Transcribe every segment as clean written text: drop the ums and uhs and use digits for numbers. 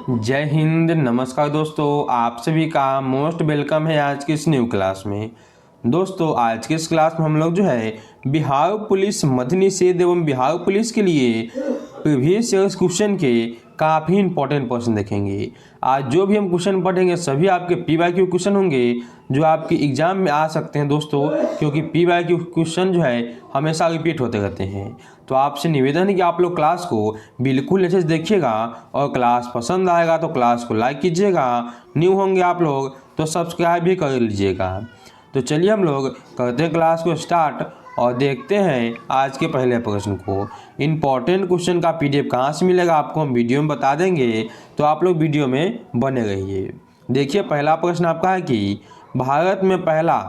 जय हिंद। नमस्कार दोस्तों, आप सभी का मोस्ट वेलकम है आज की इस न्यू क्लास में। दोस्तों आज के इस क्लास में हम लोग जो है बिहार पुलिस मध्य निषेध एवं बिहार पुलिस के लिए प्रीवियस ईयर्स क्वेश्चन के काफ़ी इंपॉर्टेंट क्वेश्चन देखेंगे। आज जो भी हम क्वेश्चन पढ़ेंगे सभी आपके PYQ क्वेश्चन होंगे जो आपके एग्जाम में आ सकते हैं दोस्तों, क्योंकि PYQ क्वेश्चन जो है हमेशा रिपीट होते रहते हैं। तो आपसे निवेदन है कि आप लोग क्लास को बिल्कुल अच्छे से देखिएगा और क्लास पसंद आएगा तो क्लास को लाइक कीजिएगा, न्यू होंगे आप लोग तो सब्सक्राइब भी कर लीजिएगा। तो चलिए हम लोग करते हैं क्लास को स्टार्ट और देखते हैं आज के पहले प्रश्न को। इम्पॉर्टेंट क्वेश्चन का PDF कहाँ से मिलेगा आपको हम वीडियो में बता देंगे, तो आप लोग वीडियो में बने रहिए। देखिए पहला प्रश्न आपका है कि भारत में पहला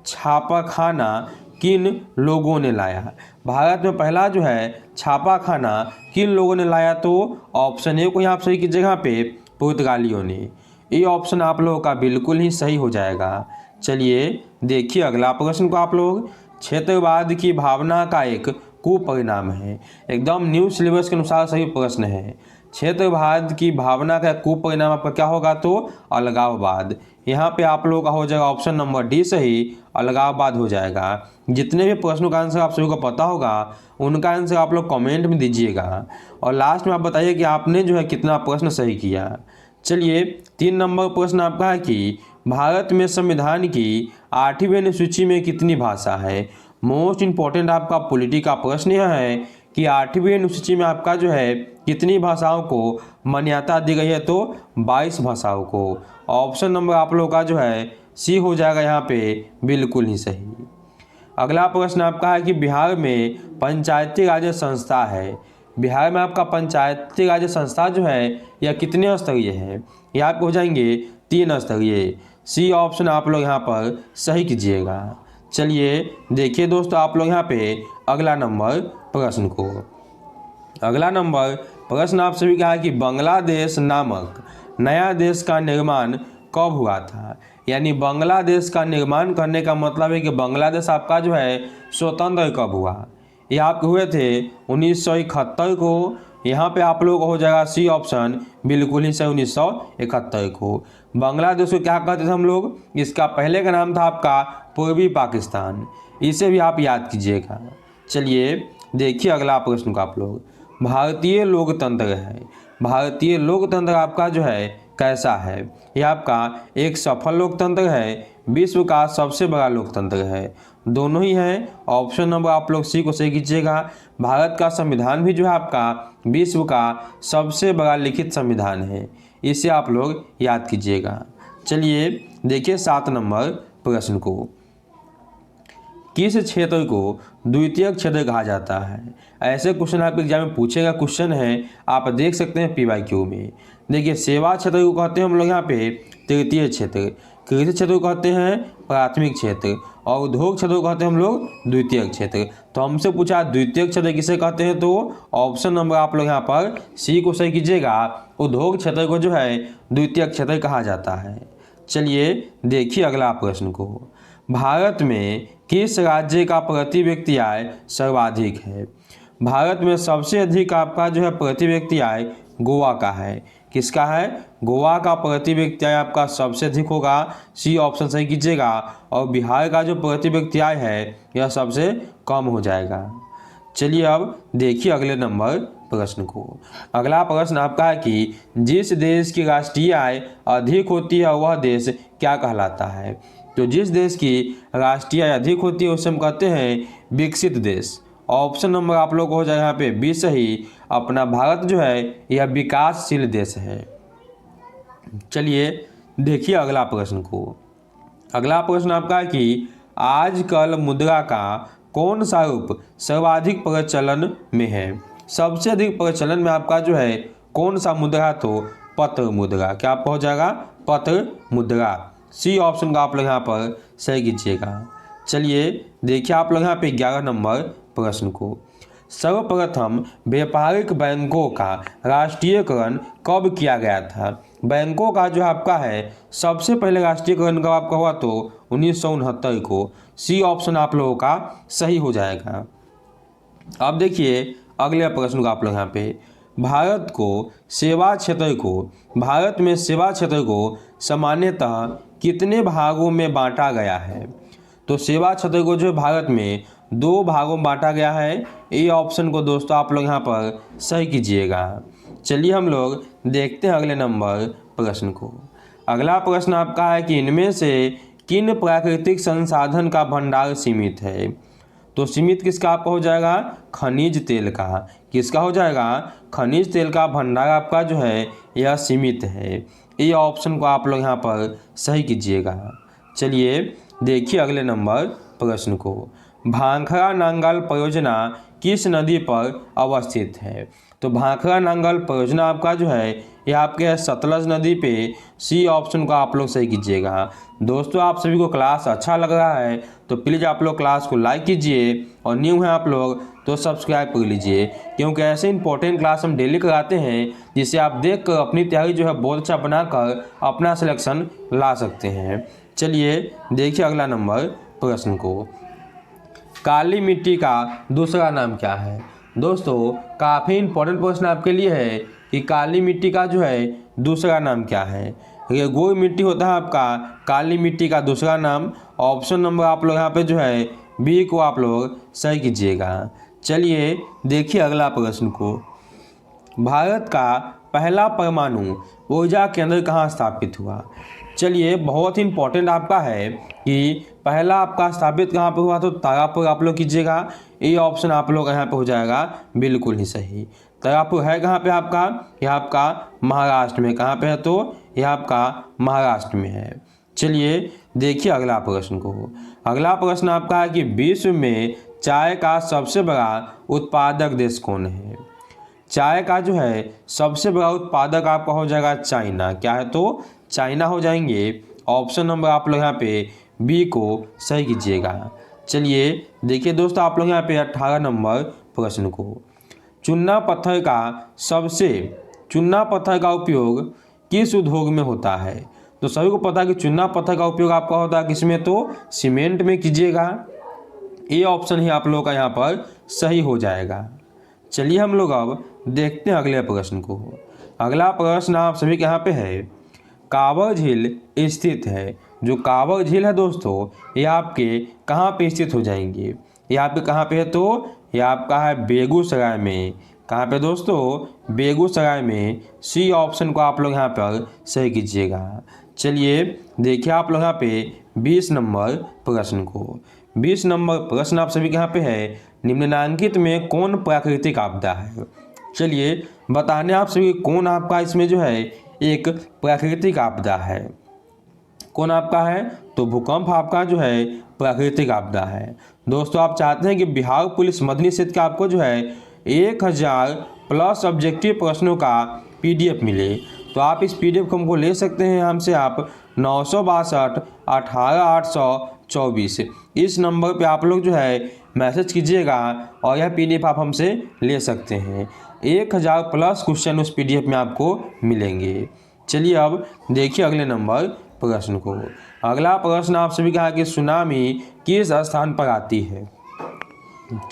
छापाखाना किन लोगों ने लाया। भारत में पहला जो है छापाखाना किन लोगों ने लाया, तो ऑप्शन ए को यहाँ सही की जगह पे पुर्तगालियों ने। ये ऑप्शन आप लोगों का बिल्कुल ही सही हो जाएगा। चलिए देखिए अगला प्रश्न को आप लोग। क्षेत्रवाद की भावना का एक कुपरिणाम है। एकदम न्यू सिलेबस के अनुसार सही प्रश्न है। क्षेत्रवाद की भावना का कुपरिणाम आपका क्या होगा, तो अलगाववाद। यहाँ पे आप लोगों का हो जाएगा ऑप्शन नंबर डी सही, अलगाववाद हो जाएगा। जितने भी प्रश्नों का आंसर आप सभी को पता होगा उनका आंसर आप लोग कमेंट में दीजिएगा और लास्ट में आप बताइए कि आपने जो है कितना प्रश्न सही किया। चलिए 3 नंबर प्रश्न आपका है कि भारत में संविधान की 8वीं अनुसूची में कितनी भाषा है। मोस्ट इम्पोर्टेंट आपका पॉलिटी का प्रश्न यह है कि 8वीं अनुसूची में आपका जो है कितनी भाषाओं को मान्यता दी गई है, तो 22 भाषाओं को। ऑप्शन नंबर आप लोगों का जो है सी हो जाएगा यहाँ पे बिल्कुल ही सही। अगला प्रश्न आपका है कि बिहार में पंचायती राज संस्था है। बिहार में आपका पंचायती राज संस्था जो है यह कितने स्तरीय है, यह आपको हो जाएंगे 3 स्तरीय। सी ऑप्शन आप लोग यहाँ पर सही कीजिएगा। चलिए देखिए दोस्तों आप लोग यहाँ पे अगला नंबर प्रश्न को। अगला नंबर प्रश्न आप सभी का है कि बांग्लादेश नामक नया देश का निर्माण कब हुआ था। यानी बांग्लादेश का निर्माण करने का मतलब है कि बांग्लादेश आपका जो है स्वतंत्र कब हुआ। ये आपके हुए थे 1971 को। यहाँ पे आप लोगों को हो जाएगा सी ऑप्शन बिल्कुल ही सही, 1971 को। बांग्लादेश को क्या कहते थे हम लोग, इसका पहले का नाम था आपका पूर्वी पाकिस्तान। इसे भी आप याद कीजिएगा। चलिए देखिए अगला प्रश्न का आप लोग। भारतीय लोकतंत्र है। भारतीय लोकतंत्र आपका जो है कैसा है। यह आपका एक सफल लोकतंत्र है, विश्व का सबसे बड़ा लोकतंत्र है। दोनों ही हैं। ऑप्शन नंबर आप लोग सी को सही कीजिएगा। भारत का संविधान भी जो है आपका विश्व का सबसे बड़ा लिखित संविधान है, इसे आप लोग याद कीजिएगा। चलिए देखिए 7 नंबर प्रश्न को। किस क्षेत्र को द्वितीयक क्षेत्र कहा जाता है। ऐसे क्वेश्चन आपके एग्जाम में पूछेगा क्वेश्चन है, आप देख सकते हैं PYQ में। देखिए सेवा क्षेत्र को कहते हैं हम लोग यहाँ पे तृतीय क्षेत्र, कृषि क्षेत्र को कहते हैं प्राथमिक क्षेत्र और उद्योग क्षेत्र को कहते हैं हम लोग द्वितीयक क्षेत्र। तो हमसे पूछा द्वितीयक क्षेत्र किसे कहते हैं, तो ऑप्शन नंबर आप लोग यहाँ पर सी को सही कीजिएगा। उद्योग क्षेत्र को जो है द्वितीयक क्षेत्र कहा जाता है। चलिए देखिए अगला प्रश्न को। भारत में किस राज्य का प्रति व्यक्ति आय सर्वाधिक है। भारत में सबसे अधिक आपका जो है प्रति व्यक्ति आय गोवा का है। किसका है, गोवा का प्रति व्यक्ति आय आपका सबसे अधिक होगा। सी ऑप्शन सही कीजिएगा। और बिहार का जो प्रति व्यक्ति आय है यह सबसे कम हो जाएगा। चलिए अब देखिए अगले नंबर प्रश्न को। अगला प्रश्न आपका है कि जिस देश की राष्ट्रीय आय अधिक होती है वह देश क्या कहलाता है। तो जिस देश की राष्ट्रीय आय अधिक होती है उसे हम कहते हैं विकसित देश। ऑप्शन नंबर आप लोग को हो जाएगा यहाँ पे बी सही। अपना भारत जो है यह विकासशील देश है। चलिए देखिए अगला प्रश्न को। अगला प्रश्न आपका है कि आजकल मुद्रा का कौन सा रूप सर्वाधिक प्रचलन में है। सबसे अधिक प्रचलन में आपका जो है कौन सा मुद्रा, तो पत्र मुद्रा। क्या आपका हो जाएगा पत्र मुद्रा। सी ऑप्शन का आप लोग यहाँ पर सही कीजिएगा। चलिए देखिए आप लोग यहाँ पे 11 नंबर प्रश्न को। सर्वप्रथम व्यापारिक बैंकों का राष्ट्रीयकरण कब किया गया था। बैंकों का जो आपका है सबसे पहले राष्ट्रीयकरण कब आपका हुआ, तो 1969 को। सी ऑप्शन आप लोगों का सही हो जाएगा। अब देखिए अगले प्रश्न का आप लोग यहाँ पे। भारत में सेवा क्षेत्र को सामान्यतः कितने भागों में बांटा गया है? तो सेवा क्षेत्र को जो भारत में 2 भागों में बांटा गया है। ये ऑप्शन को दोस्तों आप लोग यहाँ पर सही कीजिएगा। चलिए हम लोग देखते हैं अगले नंबर प्रश्न को। अगला प्रश्न आपका है कि इनमें से किन प्राकृतिक संसाधन का भंडार सीमित है? तो सीमित किसका आपका हो जाएगा? खनिज तेल का। किसका हो जाएगा? खनिज तेल का भंडार आपका जो है यह सीमित है। ये ऑप्शन को आप लोग यहाँ पर सही कीजिएगा। चलिए देखिए अगले नंबर प्रश्न को। भाखड़ा नांगल परियोजना किस नदी पर अवस्थित है? तो भाखड़ा नांगल परियोजना आपका जो है ये आपके सतलज नदी पे। सी ऑप्शन को आप लोग सही कीजिएगा। दोस्तों आप सभी को क्लास अच्छा लग रहा है तो प्लीज़ आप लोग क्लास को लाइक कीजिए और न्यू हैं आप लोग तो सब्सक्राइब कर लीजिए, क्योंकि ऐसे इंपॉर्टेंट क्लास हम डेली कराते हैं जिससे आप देख कर अपनी तैयारी जो है बहुत अच्छा बनाकर अपना सिलेक्शन ला सकते हैं। चलिए देखिए अगला नंबर प्रश्न को। काली मिट्टी का दूसरा नाम क्या है? दोस्तों काफ़ी इंपॉर्टेंट प्रश्न आपके लिए है कि काली मिट्टी का जो है दूसरा नाम क्या है। ये गोई मिट्टी होता है आपका काली मिट्टी का दूसरा नाम। ऑप्शन नंबर आप लोग यहाँ पे जो है बी को आप लोग सही कीजिएगा। चलिए देखिए अगला प्रश्न को। भारत का पहला परमाणु ऊर्जा केंद्र कहाँ स्थापित हुआ? चलिए बहुत ही इंपॉर्टेंट आपका है कि पहला आपका स्थापित कहाँ पर हुआ, तो तारापुर आप लोग कीजिएगा। ये ऑप्शन आप लोग यहाँ पे हो जाएगा बिल्कुल ही सही। तारापुर है कहाँ पे आपका? यह आपका महाराष्ट्र में। कहाँ पे है? तो यह आपका महाराष्ट्र में है। चलिए देखिए अगला प्रश्न को। अगला प्रश्न आपका है कि विश्व में चाय का सबसे बड़ा उत्पादक देश कौन है? चाय का जो है सबसे बड़ा उत्पादक आपका हो जाएगा चाइना। क्या है? तो चाइना हो जाएंगे। ऑप्शन नंबर आप लोग यहाँ पे बी को सही कीजिएगा। चलिए देखिए दोस्तों आप लोग यहाँ पे 18 नंबर प्रश्न को। चूना पत्थर का उपयोग किस उद्योग में होता है? तो सभी को पता है कि चूना पत्थर का उपयोग आपका होता है किसमें? तो सीमेंट में कीजिएगा। ये ऑप्शन ही आप लोगों का यहाँ पर सही हो जाएगा। चलिए हम लोग अब देखते हैं अगले प्रश्न को। अगला प्रश्न आप सभी के यहाँ पे है, कांवर झील स्थित है। जो कांवर झील है दोस्तों ये आपके कहाँ पे स्थित हो जाएंगे? ये आपके कहाँ पे है? तो ये आपका है बेगूसराय में। कहाँ पे दोस्तों? बेगूसराय में। सी ऑप्शन को आप लोग यहाँ पर सही कीजिएगा। चलिए देखिए आप लोग यहाँ पे 20 नंबर प्रश्न को। 20 नंबर प्रश्न आप सभी के यहाँ पे है, निम्नलिखित में कौन प्राकृतिक आपदा है? चलिए बताने आप सभी कौन आपका इसमें जो है एक प्राकृतिक आपदा है। कौन आपका है? तो भूकंप आपका जो है प्राकृतिक आपदा है। दोस्तों आप चाहते हैं कि बिहार पुलिस मदनी क्षेत्र का आपको जो है 1000 प्लस ऑब्जेक्टिव प्रश्नों का PDF मिले, तो आप इस PDF को हमको ले सकते हैं हमसे आप 962 18 824 इस नंबर पे आप लोग जो है मैसेज कीजिएगा और यह PDF आप हमसे ले सकते हैं। 1000 प्लस क्वेश्चन उस PDF में आपको मिलेंगे। चलिए अब देखिए अगले नंबर प्रश्न को। अगला प्रश्न आप सभी का है कि सुनामी किस स्थान पर आती है?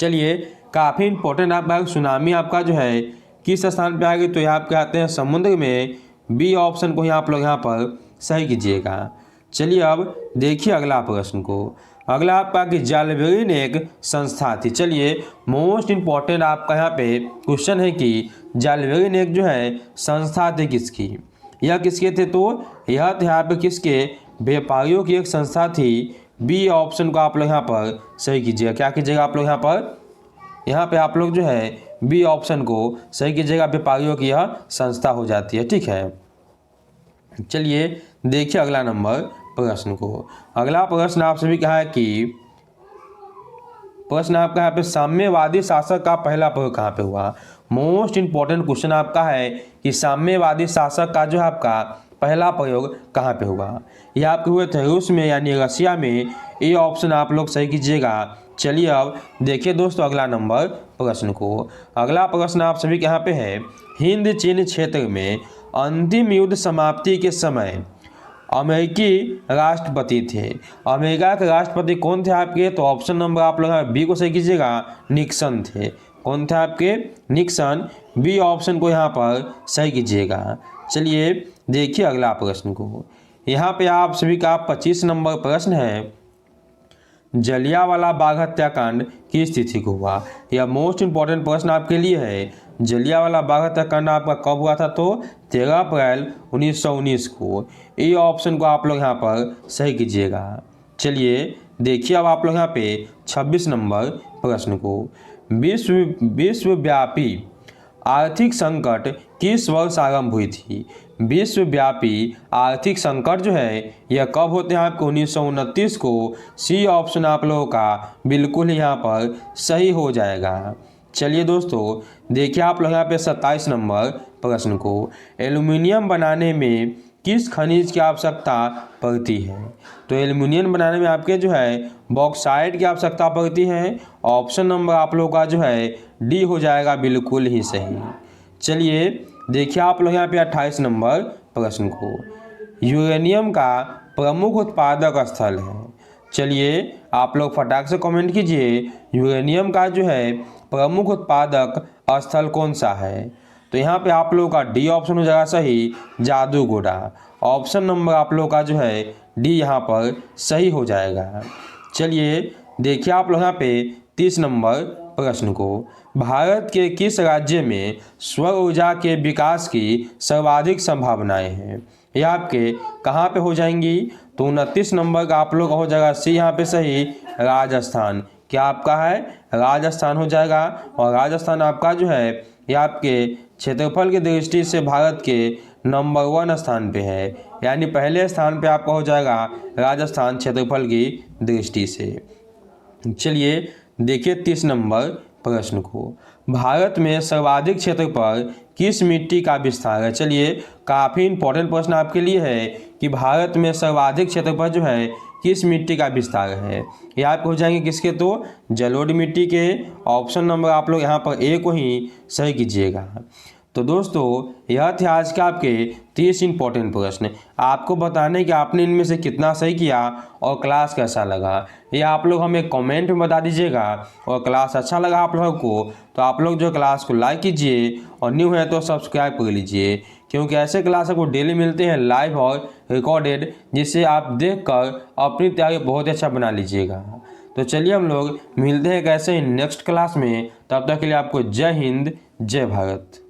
चलिए काफ़ी इंपॉर्टेंट आपका सुनामी आपका जो है किस स्थान पे आएगी? तो यहाँ पे आते हैं समुद्र में। बी ऑप्शन को यहाँ आप लोग यहाँ पर सही कीजिएगा। चलिए अब देखिए अगला प्रश्न को। अगला आपका कि जालबेरी एक संस्था थी। चलिए मोस्ट इम्पॉर्टेंट आपका यहाँ पे क्वेश्चन है कि जालबेरी एक जो है संस्था थी किसकी? यह किसके थे? तो यह थे यहाँ पे किसके? व्यापारियों की एक संस्था थी। बी ऑप्शन को आप लोग यहाँ पर सही कीजिएगा। क्या कीजिएगा आप लोग यहाँ पर? यहाँ पे आप लोग जो है बी ऑप्शन को सही कीजिएगा। व्यापारियों की यह संस्था हो जाती है। ठीक है। चलिए देखिए अगला नंबर प्रश्न को। अगला प्रश्न आप सभी कहा है कि प्रश्न आपका यहाँ पे साम्यवादी शासक का पहला प्रयोग कहाँ पे हुआ? मोस्ट इंपॉर्टेंट क्वेश्चन आपका है कि साम्यवादी शासक का जो है आपका पहला प्रयोग कहाँ पे हुआ? यह आपके हुए थे रूस में यानी रशिया में। ये ऑप्शन आप लोग सही कीजिएगा। चलिए अब देखिए दोस्तों अगला नंबर प्रश्न को। अगला प्रश्न आप सभी के यहाँ पे है, हिंद चीन क्षेत्र में अंतिम युद्ध समाप्ति के समय अमेरिकी राष्ट्रपति थे। अमेरिका के राष्ट्रपति कौन थे आपके? तो ऑप्शन नंबर आप लोग बी को सही कीजिएगा, निक्सन थे। कौन थे आपके? निक्सन। बी ऑप्शन को यहाँ पर सही कीजिएगा। चलिए देखिए अगला प्रश्न को। यहाँ पे आप सभी का 25 नंबर प्रश्न है, जलियांवाला बाग हत्याकांड किस तिथि को हुआ। यह मोस्ट इंपॉर्टेंट प्रश्न आपके लिए है। जलियांवाला बाग हत्याकांड आपका कब हुआ था, तो 13 अप्रैल 1919 को। ये ऑप्शन को आप लोग यहाँ पर सही कीजिएगा। चलिए देखिए अब आप लोग यहाँ पे 26 नंबर प्रश्न को। विश्वव्यापी आर्थिक संकट किस वर्ष आरंभ हुई थी। विश्वव्यापी आर्थिक संकट जो है यह कब होते हैं आपको 1929 को। सी ऑप्शन आप लोगों का बिल्कुल ही यहाँ पर सही हो जाएगा। चलिए दोस्तों देखिए आप लोग यहाँ पे 27 नंबर प्रश्न को। एल्युमिनियम बनाने में किस खनिज की आवश्यकता पड़ती है। तो एल्युमिनियम बनाने में आपके जो है बॉक्साइट की आवश्यकता पड़ती है। ऑप्शन नंबर आप लोगों का जो है डी हो जाएगा बिल्कुल ही सही। चलिए देखिए आप लोग यहाँ पे 28 नंबर प्रश्न को। यूरेनियम का प्रमुख उत्पादक स्थल है। चलिए आप लोग फटाक से कमेंट कीजिए, यूरेनियम का जो है प्रमुख उत्पादक स्थल कौन सा है। तो यहाँ पे आप लोगों का डी ऑप्शन हो जाएगा सही, जादूगोड़ा। ऑप्शन नंबर आप लोगों का जो है डी यहाँ पर सही हो जाएगा। चलिए देखिए आप लोग यहाँ पे 30 नंबर प्रश्न को। भारत के किस राज्य में सौर ऊर्जा के विकास की सर्वाधिक संभावनाएं हैं। यह आपके कहाँ पे हो जाएंगी, तो 29 नंबर का आप लोग हो जाएगा सी यहाँ पे सही, राजस्थान। क्या आपका है, राजस्थान हो जाएगा। और राजस्थान आपका जो है यह आपके क्षेत्रफल की दृष्टि से भारत के नंबर 1 स्थान पे है, यानी पहले स्थान पे आपका हो जाएगा राजस्थान क्षेत्रफल की दृष्टि से। चलिए देखिए 30 नंबर प्रश्न को। भारत में सर्वाधिक क्षेत्र पर किस मिट्टी का विस्तार है। चलिए काफ़ी इंपॉर्टेंट प्रश्न आपके लिए है कि भारत में सर्वाधिक क्षेत्र पर जो है किस मिट्टी का विस्तार है। ये आपको हो जाएंगे किसके, तो जलोढ़ मिट्टी के। ऑप्शन नंबर आप लोग यहाँ पर ए को ही सही कीजिएगा। तो दोस्तों यह थे आज के आपके 30 इंपॉर्टेंट प्रश्न। आपको बताने कि आपने इनमें से कितना सही किया और क्लास कैसा लगा, ये आप लोग हमें कमेंट में बता दीजिएगा। और क्लास अच्छा लगा आप लोगों को तो आप लोग जो क्लास को लाइक कीजिए और न्यू है तो सब्सक्राइब कर लीजिए, क्योंकि ऐसे क्लास आपको डेली मिलते हैं लाइव और रिकॉर्डेड, जिससे आप देखकर अपनी तैयारी बहुत अच्छा बना लीजिएगा। तो चलिए हम लोग मिलते हैं कैसे नेक्स्ट क्लास में। तब तक के लिए आपको जय हिंद, जय भारत।